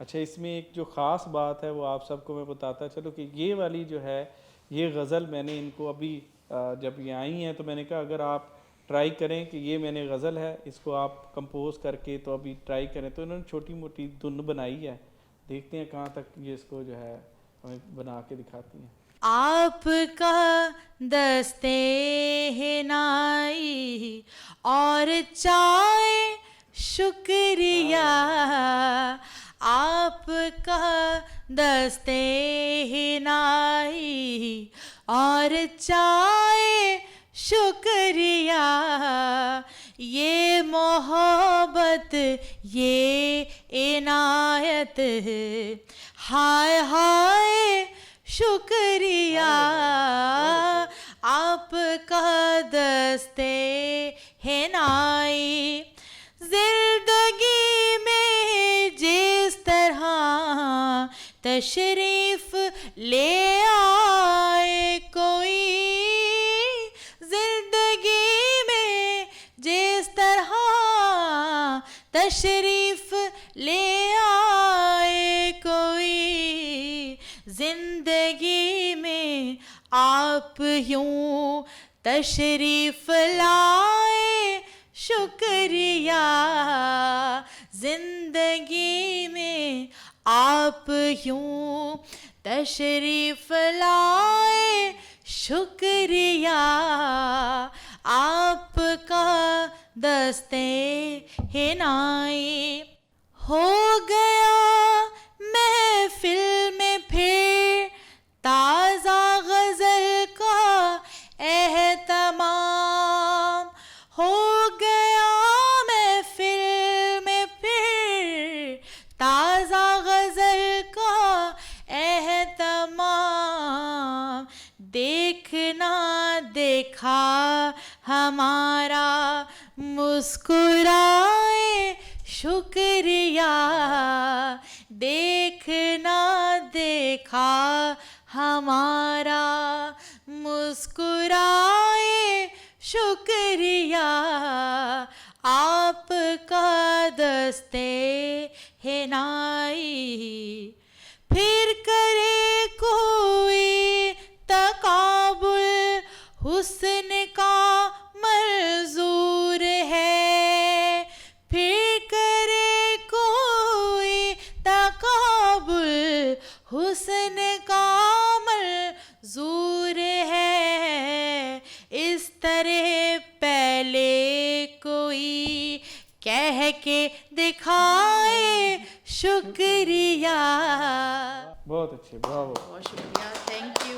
अच्छा, इसमें एक जो ख़ास बात है वो आप सबको मैं बताता चलो कि ये वाली जो है, ये गज़ल मैंने इनको अभी जब ये आई हैं तो मैंने कहा अगर आप ट्राई करें कि ये मैंने गज़ल है, इसको आप कंपोज करके तो अभी ट्राई करें। तो इन्होंने छोटी मोटी धुन बनाई है, देखते हैं कहाँ तक ये इसको जो है हमें बना के दिखाती हैं। आपका दस्ते हिनाई और चाहे शुक्रिया, आपका दस्ते हिनाई और चाहे शुक्रिया, ये मोहब्बत ये इनायत, हाय हाय शुक्रिया, आपका दस्ते हिनाई। जिंदगी में जिस तरह तशरीफ ले आए कोई, जिंदगी में जिस तरह तशरीफ ले आए कोई, जिंदगी में आप यूं तशरीफ लाए शुक्रिया, जिंदगी में आप यूं तशरीफ लाए शुक्रिया, आपका दस्ते हिनाई। हो गया महफिल में फिर ताज़ा गज़ल का एहतमाम, हो गया महफिल में फिर ताज़ा गज़ल का एहतमाम, देखना देखा हमारा मुस्कुराए शुक्रिया, देखना देखा हमारा मुस्कुराए शुक्रिया, आपका दस्ते हिनाई। फिर करे कोई तकाबुल हुस्न का मंजूर है, फिर करे कोई तकाबुल हुस्न का मंजूर है, इस तरह पहले कोई कह के दिखाए शुक्रिया। बहुत अच्छे, ब्रावो। बहुत शुक्रिया, थैंक यू।